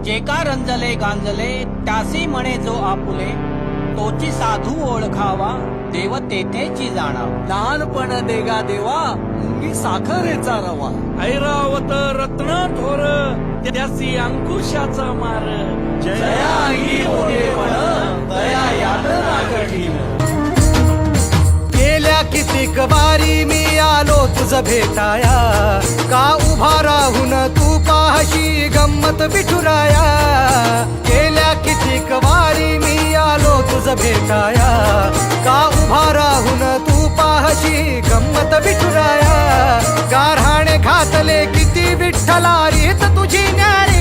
जे का रंजले गांजले त्यासी म्हणे जो आपुले, तोची साधू ओळखावा देव तेथेची जाणावा. लहानपण देगा देवा मुंगी साखरेचा रवा. ऐरावत रत्न थोर त्यासी अंकुशाचा मार. जया अंगी मोठेपण दया यातना कठीण. गेल्या कितीक वारी मी आलो तुझ भेटाया, का उभा राहून तू पाहशी गंमत विठुराया. गेल्या कितीक वारी मी आलो तुझ भेटाया, का उभा राहून तू पाहशी गंमत विठुराया. गारहाणे घातले किती विठ्ठला रीत तुझी न्यारी.